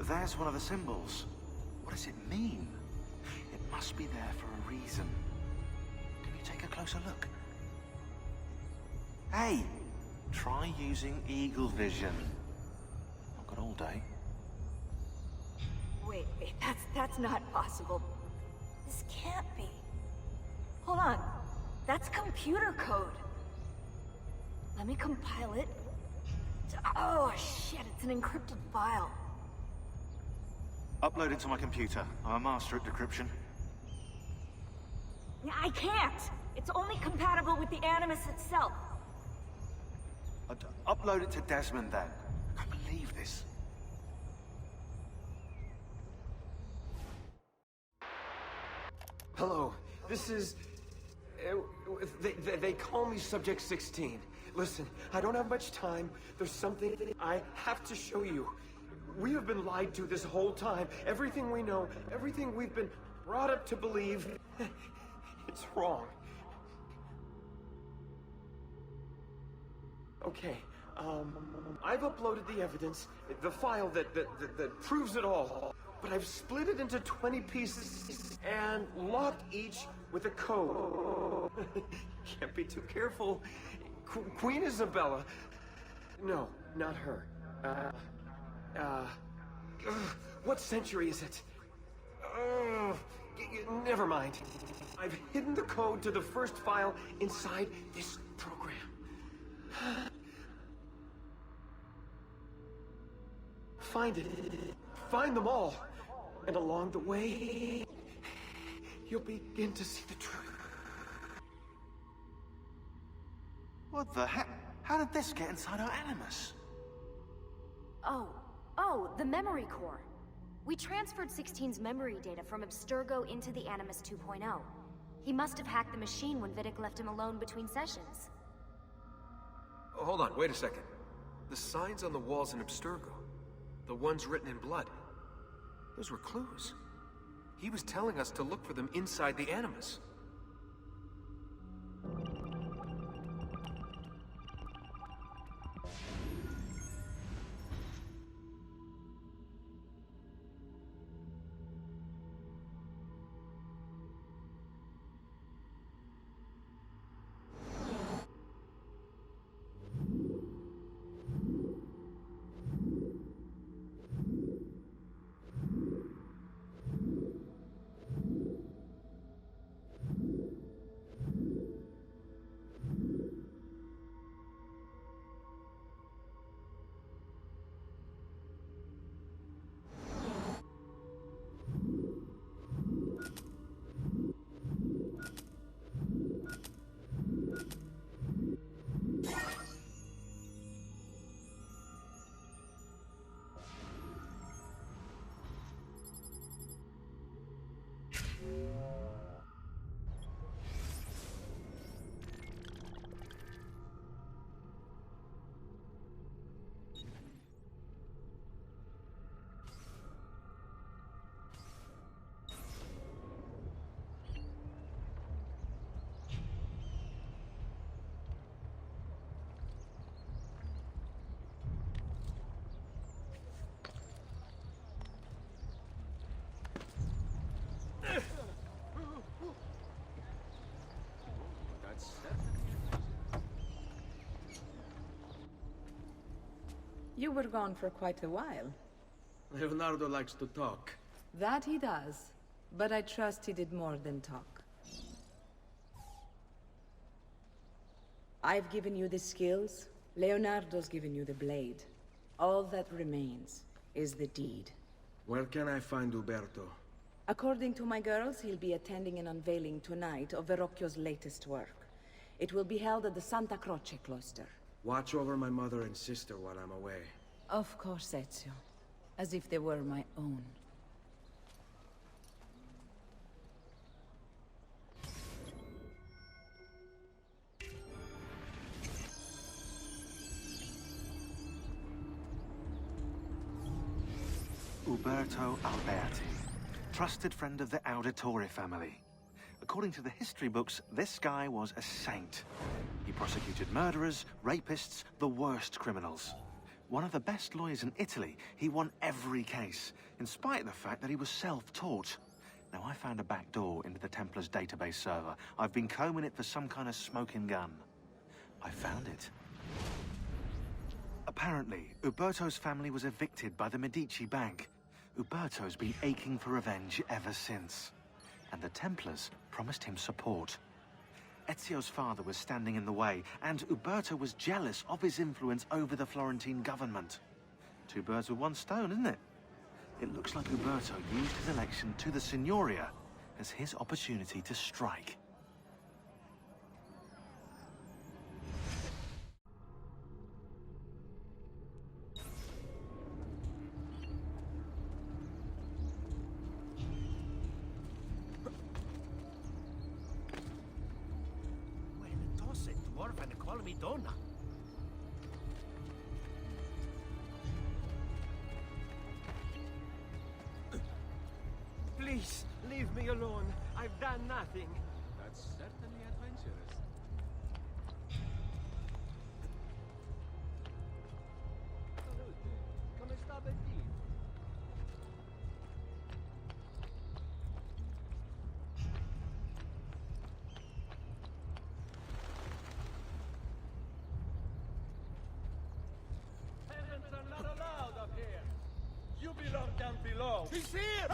There's one of the symbols. What does it mean? It must be there for a reason. Can you take a closer look? Hey! Try using eagle vision. Not got all day. Wait, that's not possible. This can't be. Hold on. That's computer code. Let me compile it. Oh, shit, it's an encrypted file. Upload it to my computer. I'm a master at decryption. I can't! It's only compatible with the Animus itself. Upload it to Desmond then. I can't believe this. Hello, this is... They call me Subject 16. Listen, I don't have much time. There's something I have to show you. We have been lied to this whole time. Everything we know, everything we've been brought up to believe, it's wrong. Okay, I've uploaded the evidence, the file that proves it all. But I've split it into 20 pieces and locked each with a code. Can't be too careful. Queen Isabella. No, not her. What century is it? Never mind. I've hidden the code to the first file inside this program. Find it. Find them all. And along the way, you'll begin to see the truth. What the heck? How did this get inside our Animus? Oh, the memory core. We transferred 16's memory data from Abstergo into the Animus 2.0. He must have hacked the machine when Vidic left him alone between sessions. Oh, hold on, wait a second. The signs on the walls in Abstergo, the ones written in blood, those were clues. He was telling us to look for them inside the Animus. You were gone for quite a while. Leonardo likes to talk. That he does. But I trust he did more than talk. I've given you the skills. Leonardo's given you the blade. All that remains is the deed. Where can I find Uberto? According to my girls, he'll be attending an unveiling tonight of Verrocchio's latest work. It will be held at the Santa Croce cloister. Watch over my mother and sister while I'm away. Of course, Ezio. As if they were my own. Uberto Alberti, trusted friend of the Auditore family. According to the history books, this guy was a saint. He prosecuted murderers, rapists, the worst criminals. One of the best lawyers in Italy, he won every case, in spite of the fact that he was self-taught. Now, I found a back door into the Templars' database server. I've been combing it for some kind of smoking gun. I found it. Apparently, Uberto's family was evicted by the Medici Bank. Uberto's been aching for revenge ever since. And the Templars promised him support. Ezio's father was standing in the way, and Uberto was jealous of his influence over the Florentine government. Two birds with one stone, isn't it? It looks like Uberto used his election to the Signoria as his opportunity to strike. Donna. Please, leave me alone. I've done nothing. That's certainly adventurous. Salute. Come sta, Bettino? Peasants are not allowed up here. You belong down below. He's here!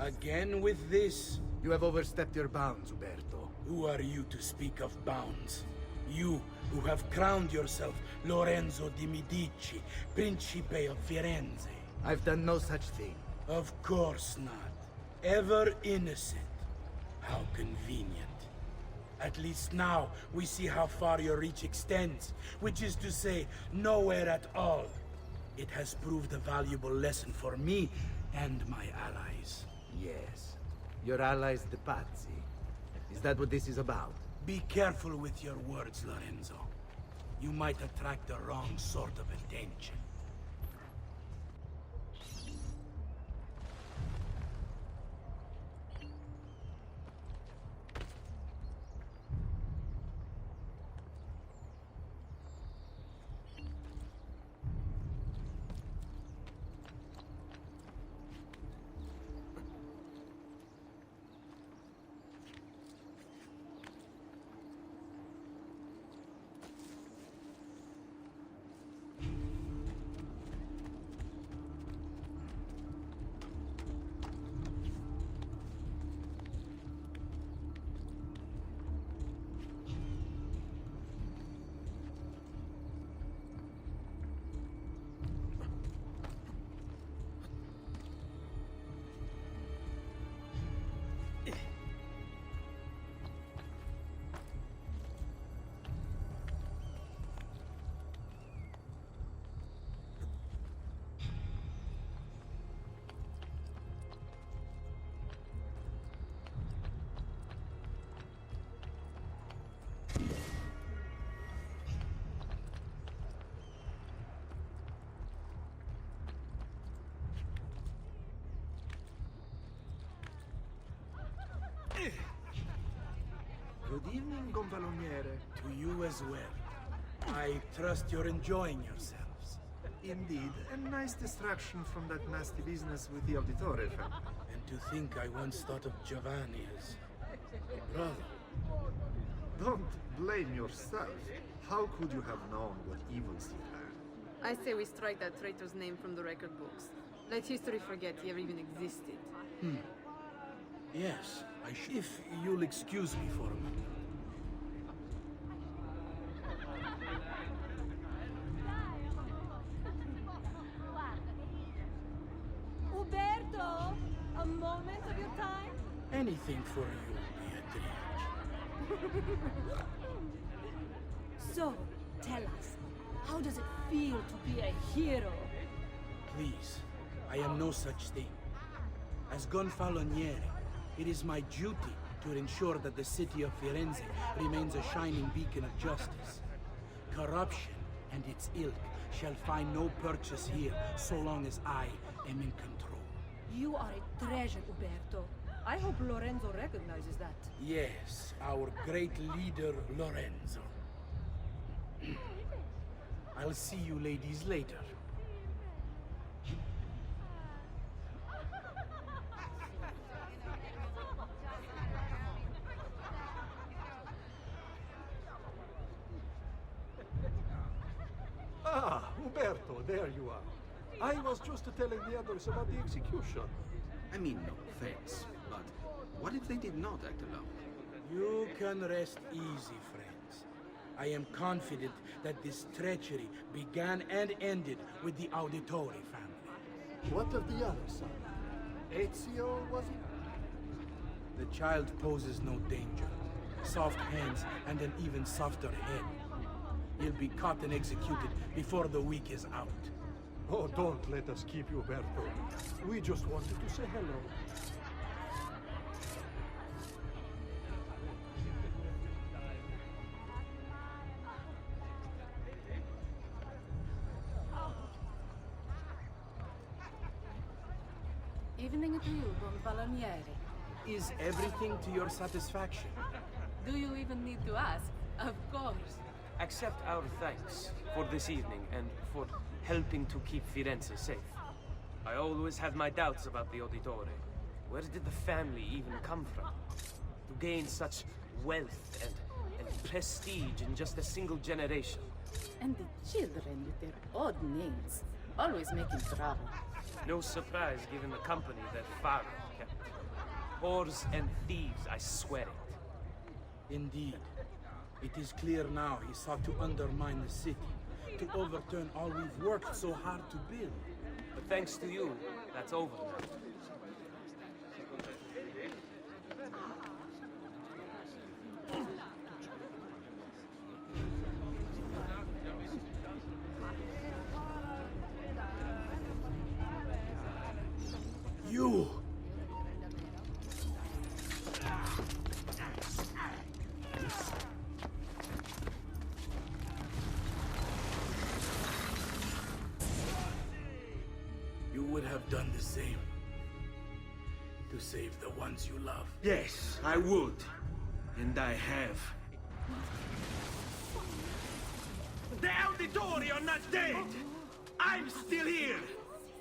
Again with this? You have overstepped your bounds, Uberto. Who are you to speak of bounds? You, who have crowned yourself Lorenzo di Medici, Principe of Firenze. I've done no such thing. Of course not. Ever innocent. How convenient. At least now, we see how far your reach extends, which is to say, nowhere at all. It has proved a valuable lesson for me and my allies. Yes. Your allies, the Pazzi. Is that what this is about? Be careful with your words, Lorenzo. You might attract the wrong sort of attention. evening, Gonfaloniere. To you as well. I trust you're enjoying yourselves. Indeed, a nice distraction from that nasty business with the Auditore family. And to think I once thought of Giovanni as a brother. Don't blame yourself. How could you have known what evils he had? I say we strike that traitor's name from the record books. Let history forget he ever even existed. Yes, if you'll excuse me for a moment. Uberto! A moment of your time? Anything for you, Beatrice. So, tell us, how does it feel to be a hero? Please, I am no such thing. As Gonfaloniere, it is my duty to ensure that the city of Firenze remains a shining beacon of justice. Corruption and its ilk shall find no purchase here so long as I am in control. You are a treasure, Uberto. I hope Lorenzo recognizes that. Yes, our great leader, Lorenzo. I'll see you ladies later. Ah, Umberto, there you are. I was just telling the others about the execution. I mean, no offense, but what if they did not act alone? You can rest easy, friends. I am confident that this treachery began and ended with the Auditore family. What of the other son? Ezio, was it? The child poses no danger. Soft hands and an even softer head. He'll be caught and executed before the week is out. Oh, don't let us keep you, Berto. We just wanted to say hello. Evening to you, Gonfaloniere. Is everything to your satisfaction? Do you even need to ask? Of course. Accept our thanks for this evening and for helping to keep Firenze safe. I always had my doubts about the Auditore. Where did the family even come from? To gain such wealth and prestige in just a single generation. And the children with their odd names, always making trouble. No surprise given the company their father kept. Whores and thieves, I swear it. Indeed. It is clear now he sought to undermine the city, to overturn all we've worked so hard to build. But thanks to you, that's over now. You! You would have done the same. To save the ones you love. Yes, I would. And I have. The Auditori are not dead! I'm still here!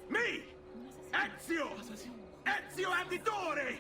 Me! Ezio! Ezio Auditore!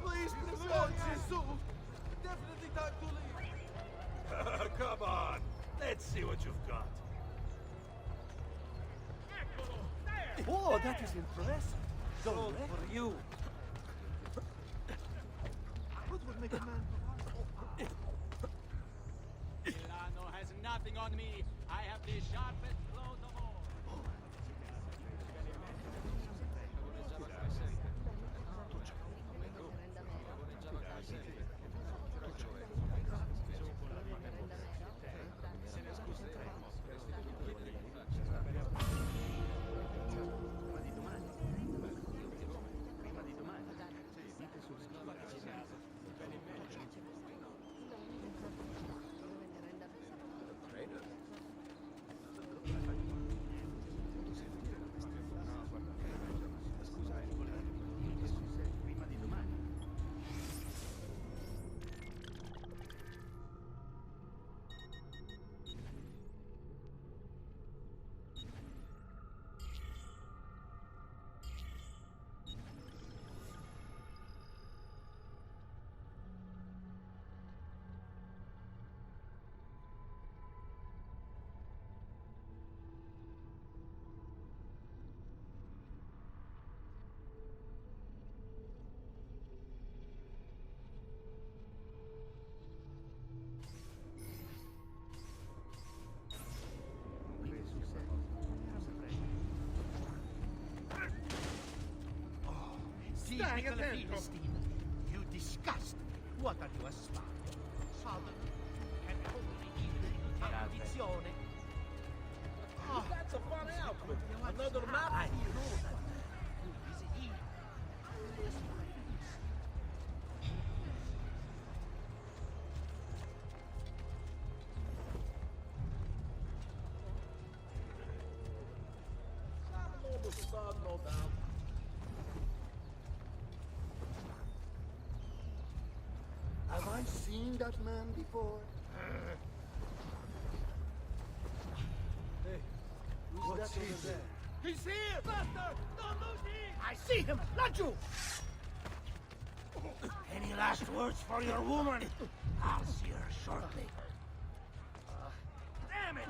Please, no, Jesus! Definitely time to leave. Come on, let's see what you've got. Oh, that is impressive. Gold for you. What would make a man? Milano has nothing on me. I have the sharpest claws of all. Stai attento! You disgust me. What are you, a spy? Southern and only even ambizione. That's a fun outfit. Another map. I know that. Who is he? No doubt. Have I seen that man before? Hey, who's that over there? He's here! Faster! Don't lose him! I see him! Not you! Any last words for your woman? I'll see her shortly. Damn it!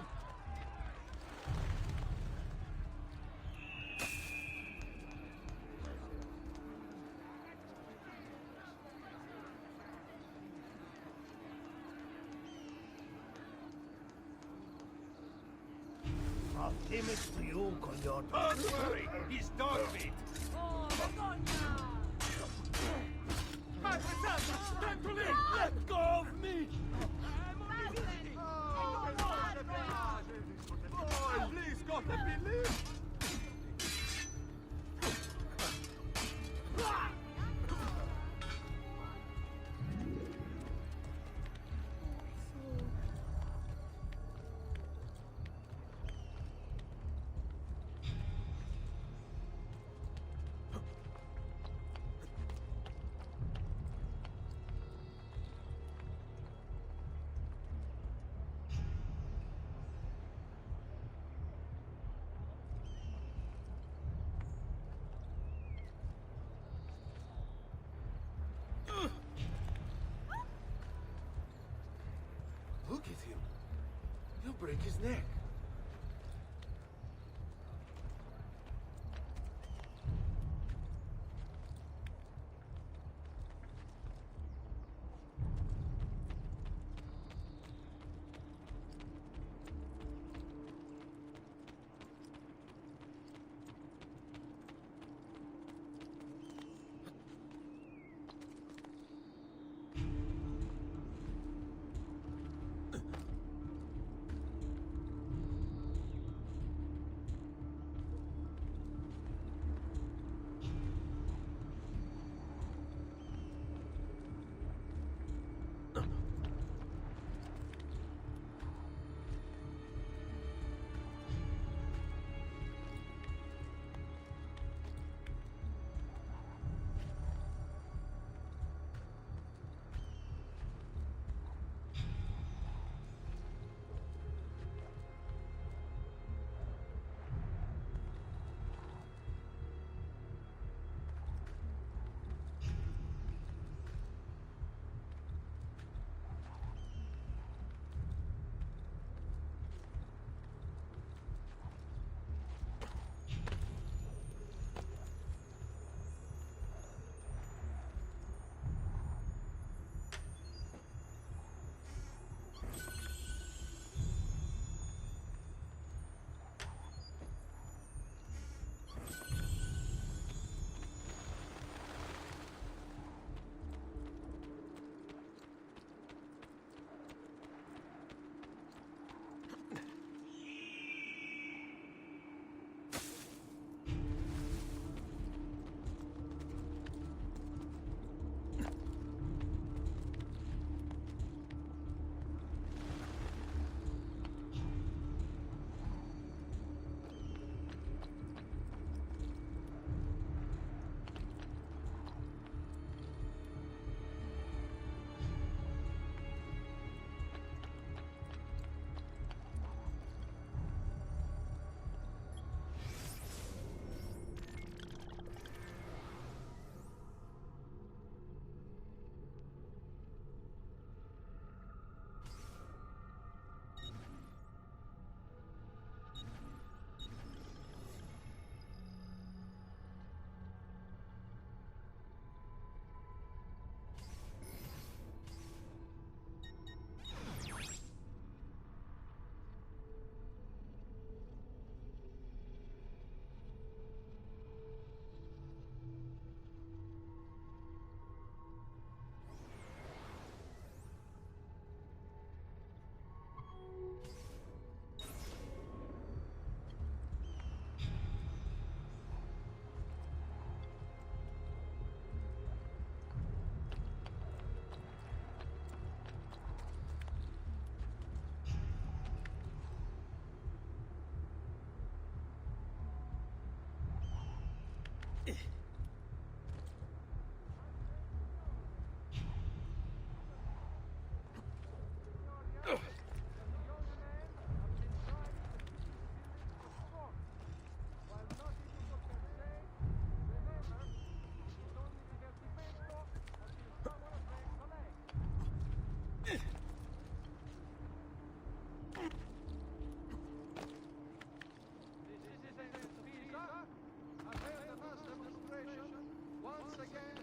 I'll give it to you, coño. Don't worry, he's dog meat. Time to leave! Let go of me! Boy, please, gotta believe. Look at him. He'll break his neck.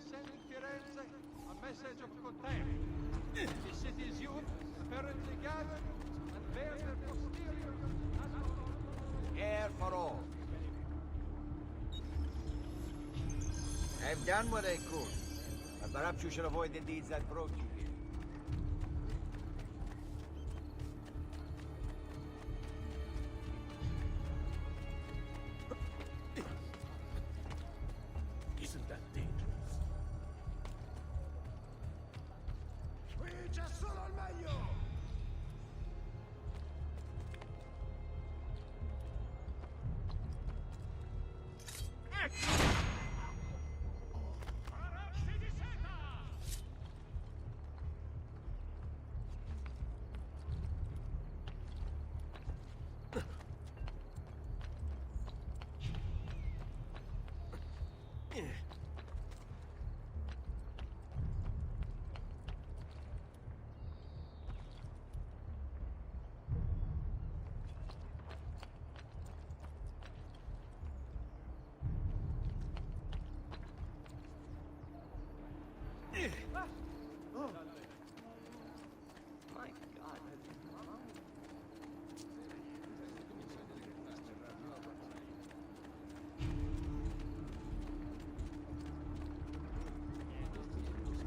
sending Firenze a message of contempt. The city's youth apparently gathered and bear their posterior Air for all. I've done what I could, but perhaps you should avoid the deeds that brought you here. Isn't that dangerous? Qui c'è solo il meglio!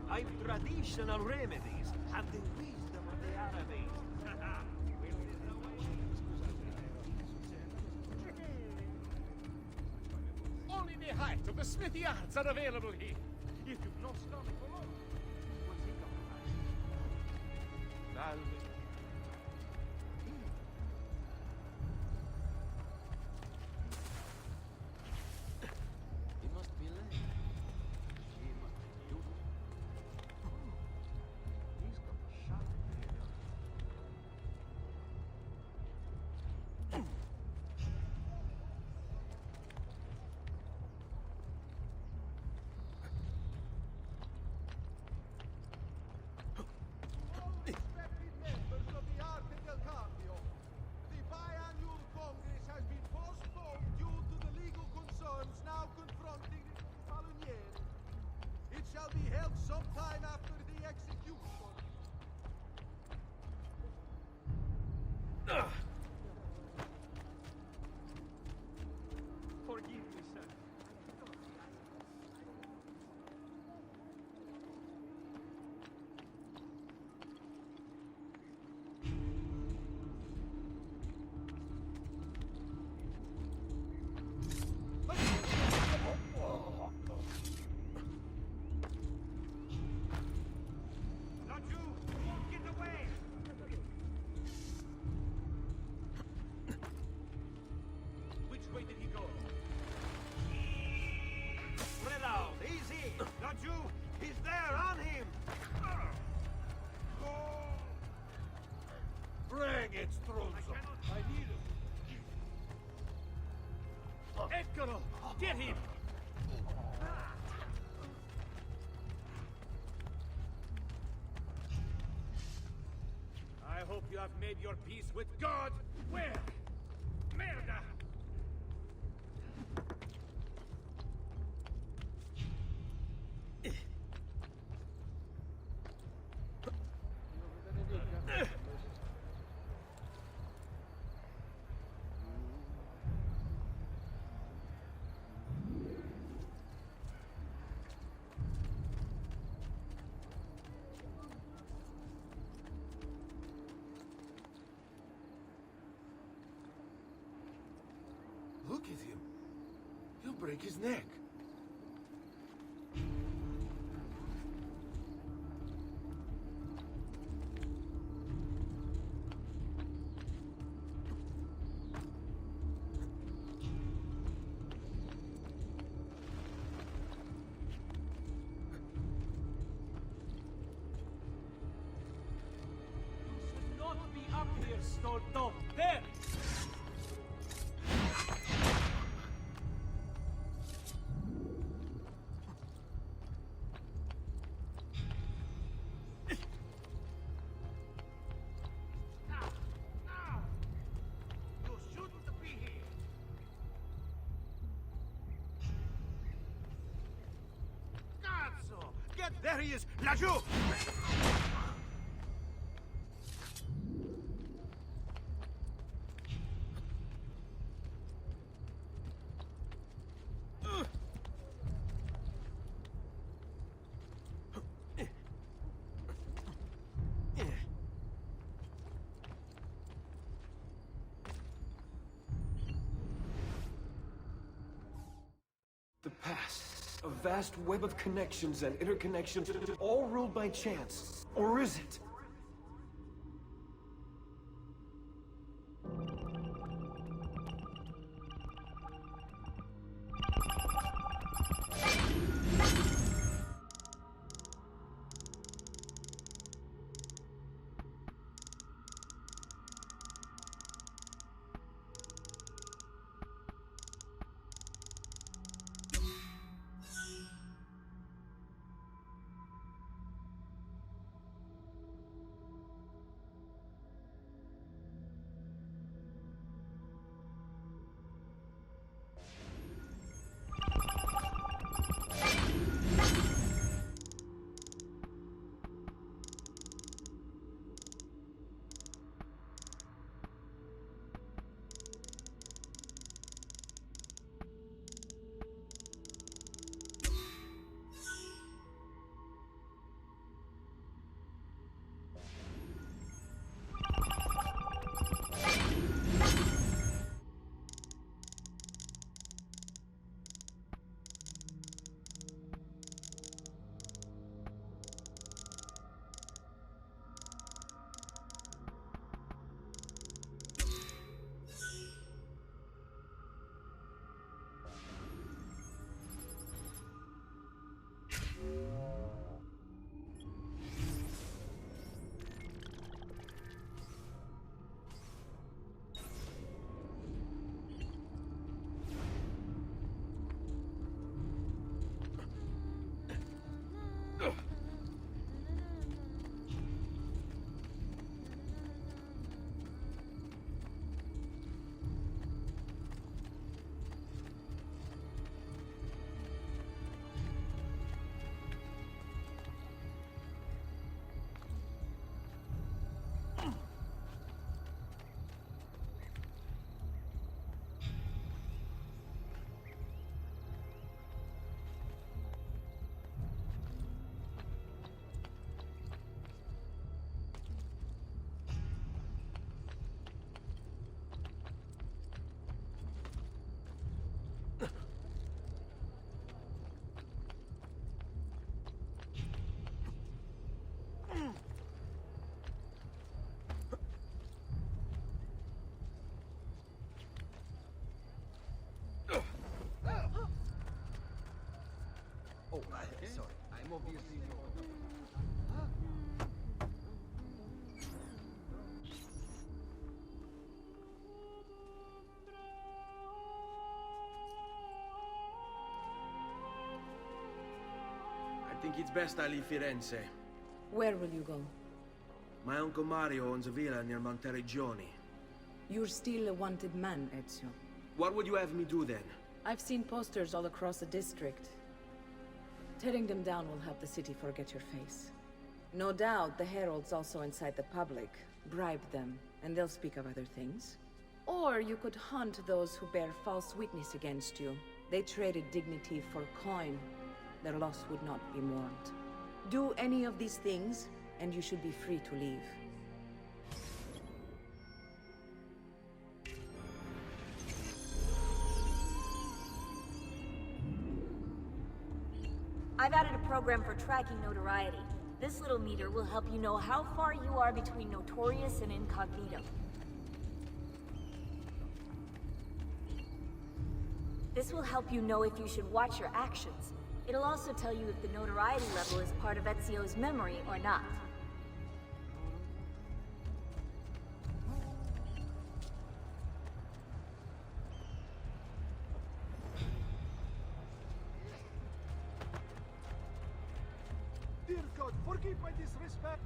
I've traditional remedies and the wisdom of the Arabies. Only the height of the smithy arts are available here. If you've no stomach for long, we'll take up the Salve. He must be late. She must be beautiful. He's got a sharp Respected members of the Arte del Cambio, the biannual Congress has been postponed due to the legal concerns now confronting the Palunieri. It shall be held sometime after the execution. Forgive me, sir. Laggiù, get away! Which way did he go? Spread out, easy! Laggiù, he's there, on him! Bring it, Struzzo! I need him. Eccolo! Get him! I hope you have made your peace with God. Where? Merda! Look at him. He'll break his neck. You should not be up here, Stolto. There! You shouldn't be here. Forget! There he is! Lajou! The past. A vast web of connections and interconnections, all ruled by chance. Or is it? Sorry, I'm obviously I think it's best I leave Firenze. Where will you go? My uncle Mario owns a villa near Monteriggioni. You're still a wanted man, Ezio. What would you have me do then? I've seen posters all across the district. Tearing them down will help the city forget your face. No doubt the heralds also incite the public. Bribe them, and they'll speak of other things. Or you could hunt those who bear false witness against you. They traded dignity for coin. Their loss would not be mourned. Do any of these things, and you should be free to leave. I've added a program for tracking notoriety. This little meter will help you know how far you are between notorious and incognito. This will help you know if you should watch your actions. It'll also tell you if the notoriety level is part of Ezio's memory or not. Dear God, forgive my disrespect.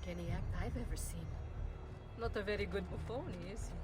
any act I've ever seen. Not a very good buffon, is he?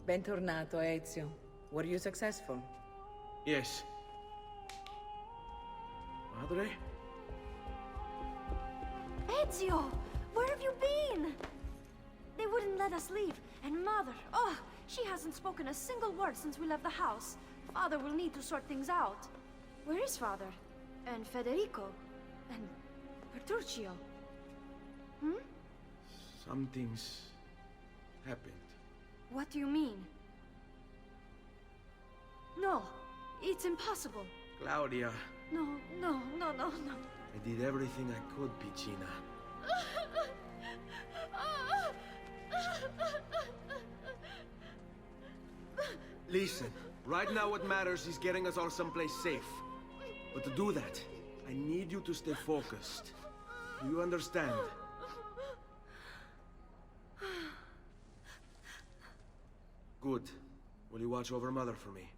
Bentornato, Ezio. Were you successful? Yes. Madre? Ezio! Where have you been? They wouldn't let us leave. And Mother, oh, she hasn't spoken a single word since we left the house. Father will need to sort things out. Where is Father? And Federico? And Petruccio? Hmm? Something's happened. What do you mean? No, it's impossible. Claudia, No. I did everything I could, Piccina. Listen, right now what matters is getting us all someplace safe. But to do that, I need you to stay focused. Do you understand? Good. Will you watch over Mother for me?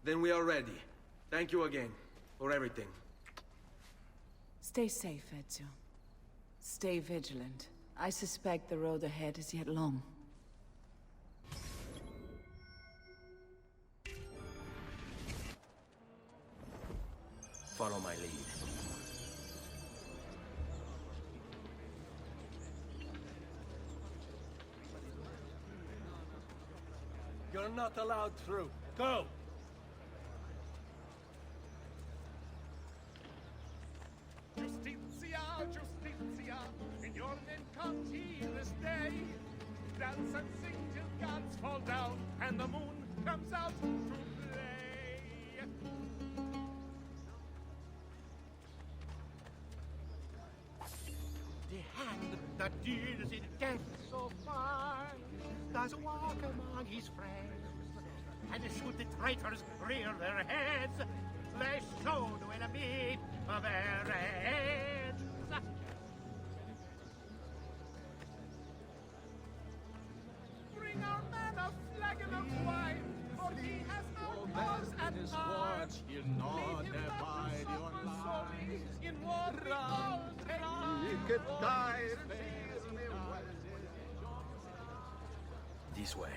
Then we are ready. Thank you again for everything. Stay safe, Ezio. Stay vigilant. I suspect the road ahead is yet long. Follow my lead. You're not allowed through. Go! Justitia, Justitia, in your name comes he this day. Dance and sing till gods fall down, and the moon comes out to play. The hand that deals in death so fine does walk among his friends, and should the traitors rear their heads, they soon will meet their ends. Bring our man a flagon of wine, for he has no cause at arms. He'll not abide your life. In war we all take He could die. This way.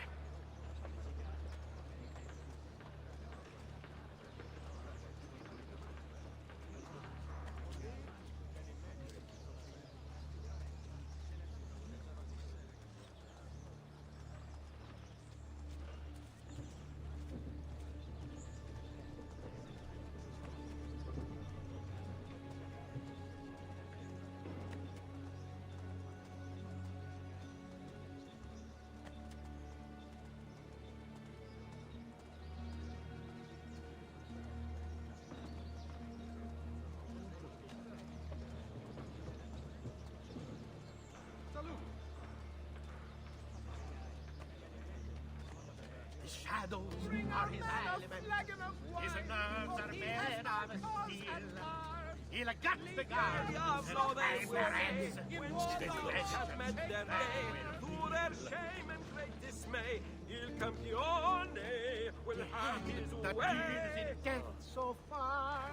The shadows are his element. His nerves are made of steel. He'll gut the guard and find their ends. Met their day, through their shame and great dismay, Il Campione will have his that way. deals in death so far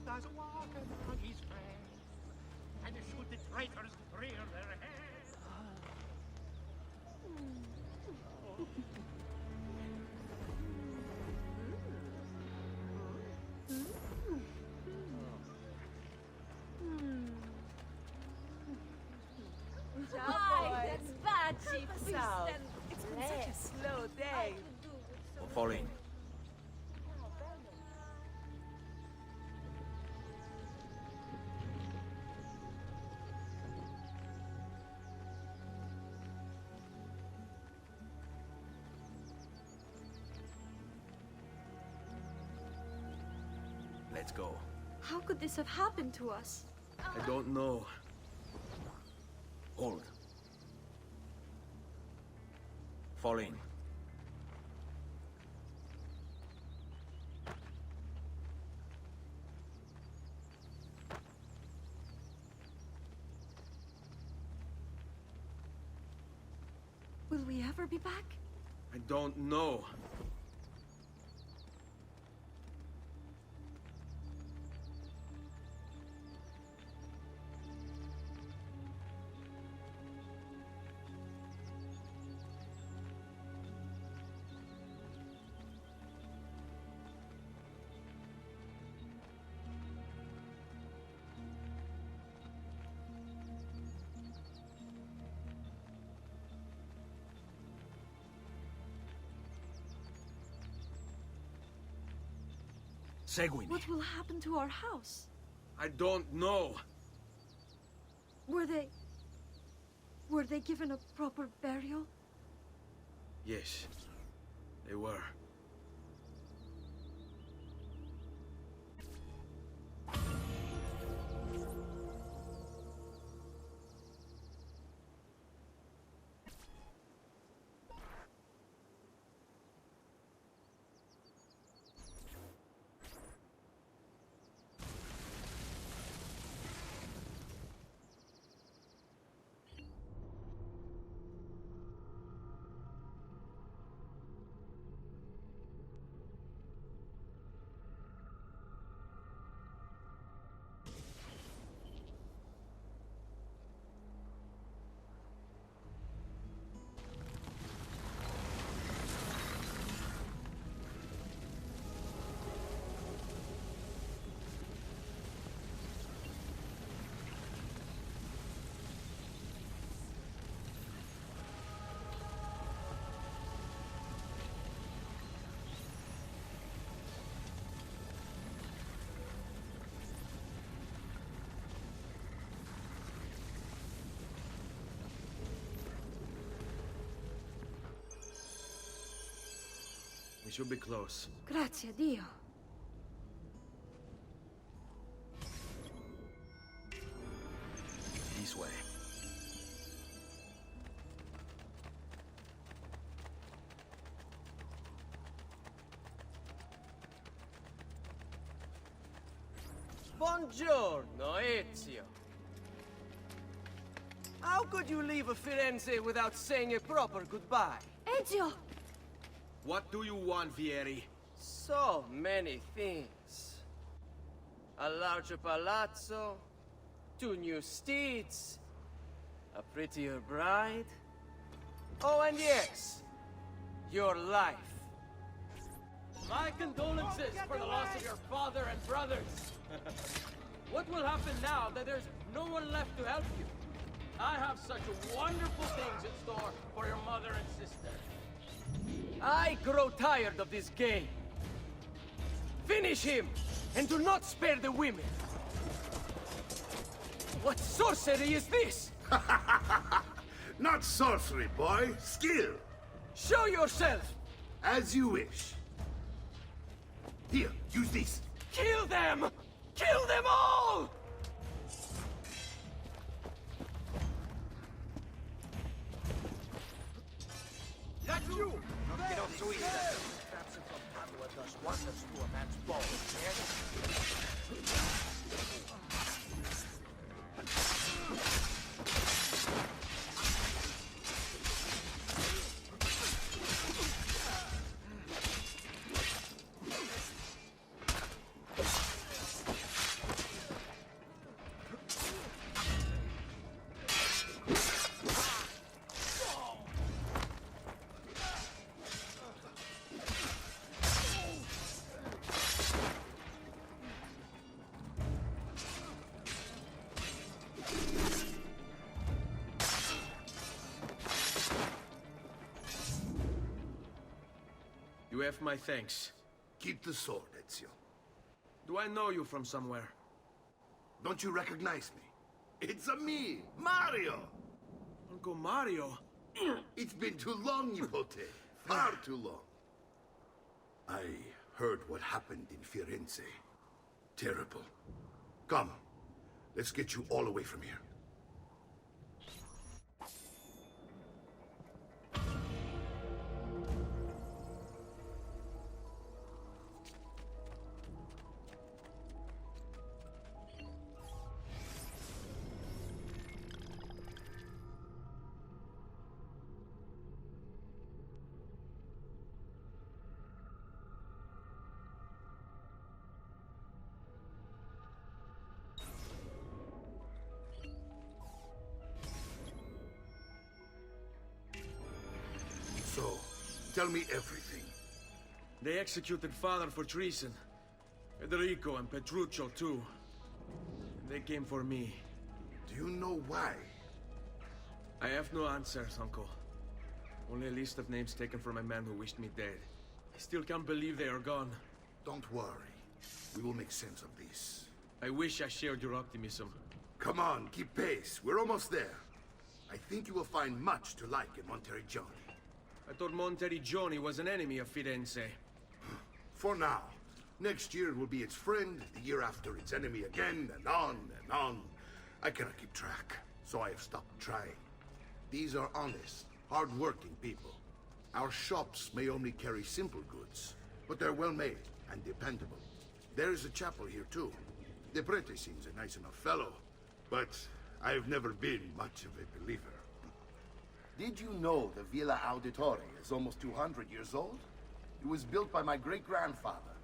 does walk among his friends, and should the traitors rear their heads. Fall in. Let's go. How could this have happened to us? I don't know. Hold. Fall in. Will we ever be back? I don't know. Seguimi. What will happen to our house? I don't know. Were they given a proper burial? Yes, they were. We should be close. Grazie Dio. This way. Buongiorno, Ezio. How could you leave Firenze without saying a proper goodbye? Ezio! What do you want, Vieri? So many things. A larger palazzo, 2 new steeds, a prettier bride. Oh, and yes, your life. My condolences for the loss of your father and brothers. What will happen now that there's no one left to help you? I have such wonderful things in store for your mother and sister. I grow tired of this game. Finish him, and do not spare the women. What sorcery is this? Not sorcery, boy. Skill. Show yourself! As you wish. Here, use this. Kill them! Kill them all! That's you! Don't get off so easy. Absence of Padua does wonders to a man's bones, yes? You have my thanks. Keep the sword, Ezio. Do I know you from somewhere? Don't you recognize me? It's a me, Mario! Uncle Mario? It's been too long, Nipote. Far too long. I heard what happened in Firenze. Terrible. Come, let's get you all away from here. So, tell me everything. They executed father for treason. Federico and Petruccio too. And they came for me. Do you know why? I have no answers, Uncle. Only a list of names taken from a man who wished me dead. I still can't believe they are gone. Don't worry. We will make sense of this. I wish I shared your optimism. Come on, keep pace. We're almost there. I think you will find much to like in Monteriggioni. I thought Monteriggioni was an enemy of Firenze. For now. Next year it will be its friend, the year after its enemy again, and on and on. I cannot keep track, so I have stopped trying. These are honest, hard-working people. Our shops may only carry simple goods, but they're well-made and dependable. There is a chapel here, too. The prete seems a nice enough fellow, but I have never been much of a believer. Did you know the Villa Auditore is almost 200 years old? It was built by my great-grandfather,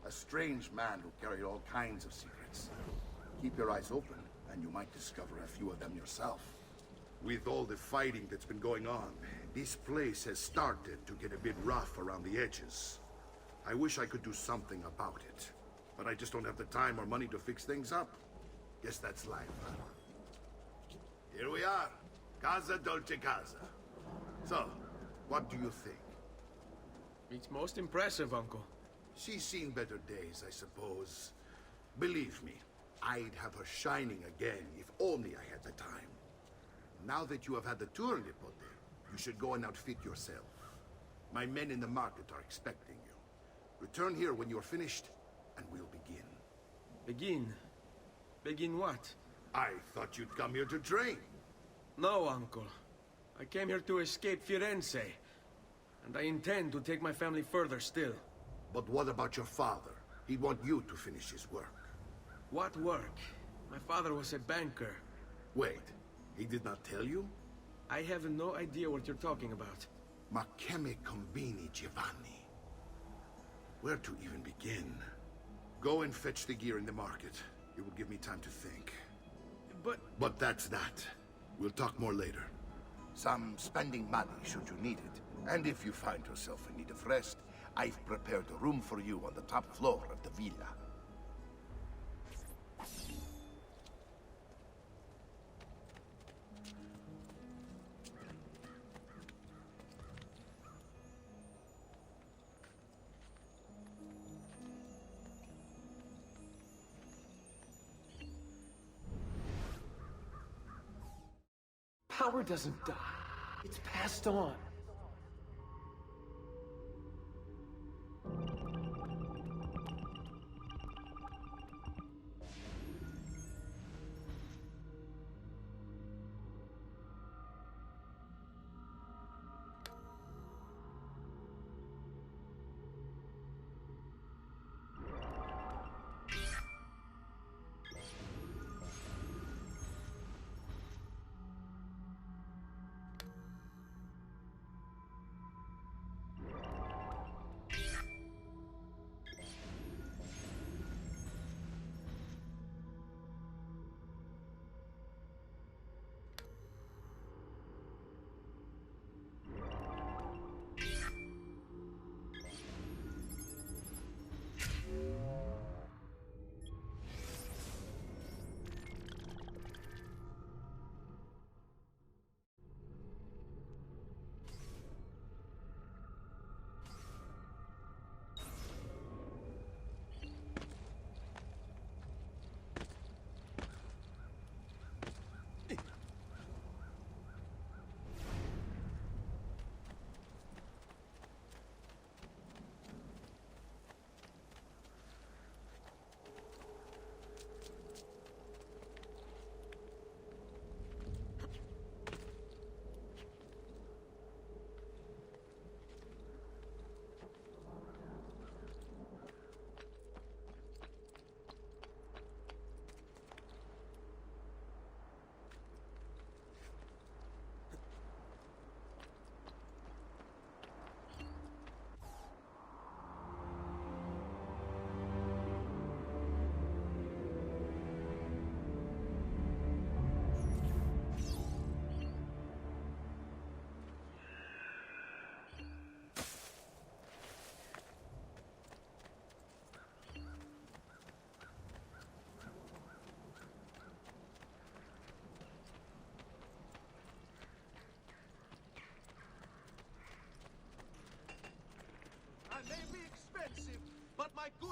a strange man who carried all kinds of secrets. Keep your eyes open, and you might discover a few of them yourself. With all the fighting that's been going on, this place has started to get a bit rough around the edges. I wish I could do something about it, but I just don't have the time or money to fix things up. Guess that's life, huh? Here we are. Casa Dolce Casa. So, what do you think? It's most impressive, Uncle. She's seen better days, I suppose. Believe me, I'd have her shining again if only I had the time. Now that you have had the tour, Nipote, you should go and outfit yourself. My men in the market are expecting you. Return here when you're finished, and we'll begin. Begin? Begin what? I thought you'd come here to train. No, Uncle. I came here to escape Firenze. And I intend to take my family further still. But what about your father? He'd want you to finish his work. What work? My father was a banker. Wait, he did not tell you? I have no idea what you're talking about. Ma che me combini, Giovanni? Where to even begin? Go and fetch the gear in the market. It will give me time to think. But that's that. We'll talk more later. Some spending money should you need it. And if you find yourself in need of rest, I've prepared a room for you on the top floor of the villa. Power doesn't die. It's passed on. may be expensive, but my good...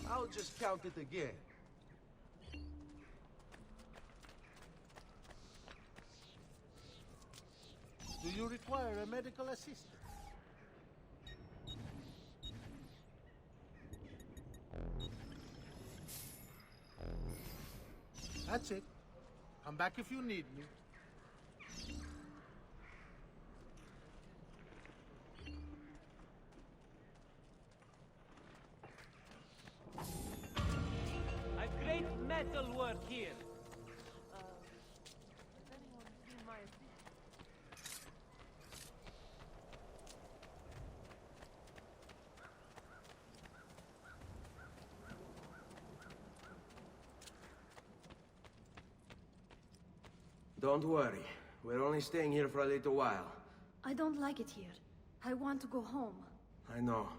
I'll just count it again. Do you require a medical assistant? That's it. Come back if you need me. A great metal work here. Don't worry. We're only staying here for a little while. I don't like it here. I want to go home. I know.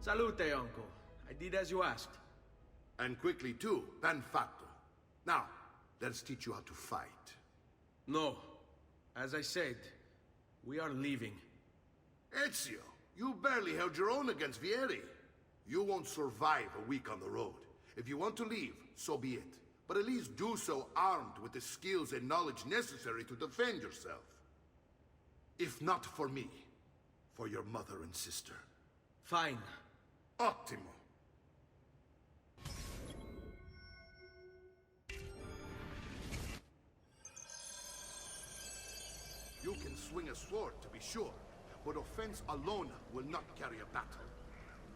Salute, uncle. I did as you asked. And quickly too, ben fatto. Now, let's teach you how to fight. No. As I said, we are leaving. Ezio, you barely held your own against Vieri. You won't survive a week on the road. If you want to leave, so be it. But at least do so armed with the skills and knowledge necessary to defend yourself. If not for me, for your mother and sister. Fine. Ottimo. You can swing a sword, to be sure, but offense alone will not carry a battle.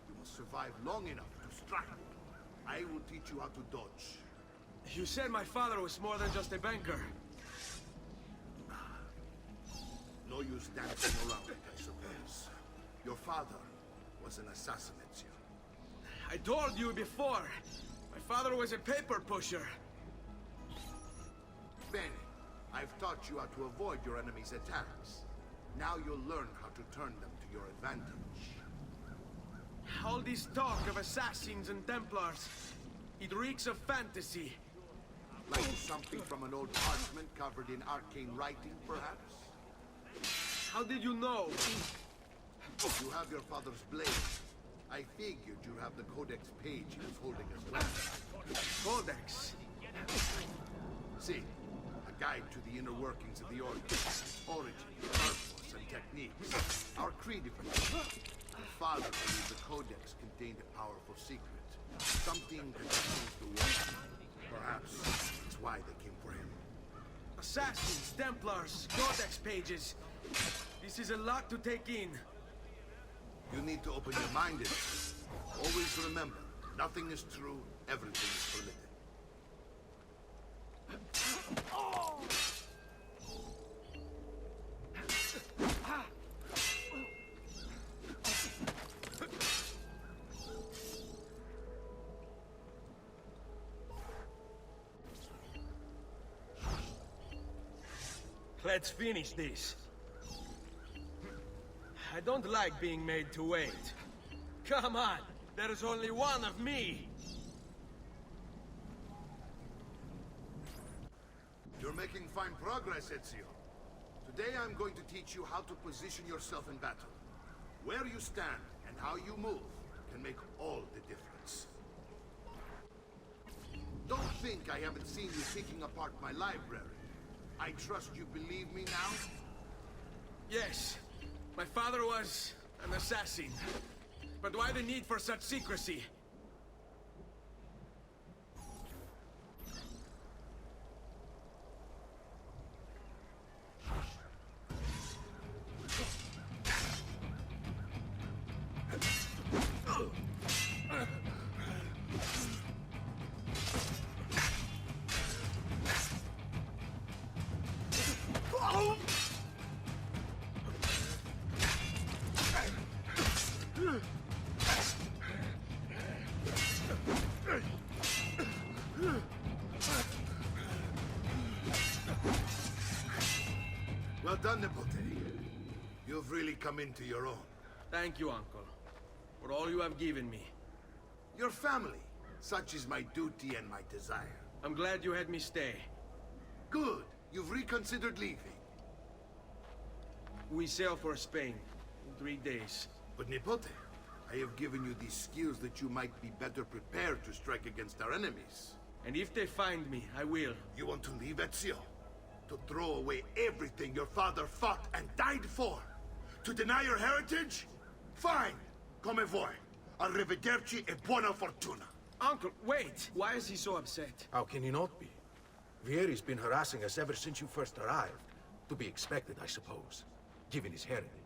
You must survive long enough to strike. I will teach you how to dodge. You said my father was more than just a banker. No use dancing around it, I suppose. Your father was an assassin, Ezio. I told you before. My father was a paper pusher. Bene. I've taught you how to avoid your enemy's attacks. Now you'll learn how to turn them to your advantage. All this talk of assassins and Templars, it reeks of fantasy. Like something from an old parchment covered in arcane writing, perhaps? How did you know? You have your father's blade. I figured you have the Codex page he was holding as well. Codex? See, a guide to the inner workings of the Order. Origin, purpose, and techniques. Our creed, if you will. Your father believed the Codex contained a powerful secret. Something that changed the world. Perhaps that's why they came for him. Assassins, Templars, Codex pages. This is a lot to take in. You need to open your mind, Ezio. Always remember, nothing is true, everything is permitted. Let's finish this. I don't like being made to wait. Come on, there's only one of me. You're making fine progress, Ezio. Today I'm going to teach you how to position yourself in battle. Where you stand and how you move can make all the difference. Don't think I haven't seen you picking apart my library. I trust you believe me now? Yes, my father was an assassin. But why the need for such secrecy? Well done, Nipote. You've really come into your own. Thank you, Uncle, for all you have given me. Your family. Such is my duty and my desire. I'm glad you had me stay. Good. You've reconsidered leaving. We sail for Spain in 3 days. But Nipote, I have given you these skills that you might be better prepared to strike against our enemies. And if they find me, I will. You want to leave, Ezio? To throw away everything your father fought and died for? To deny your heritage? Fine! Come vuoi. Arrivederci e buona fortuna. Uncle, wait! Why is he so upset? How can he not be? Vieri's been harassing us ever since you first arrived. To be expected, I suppose, given his heritage.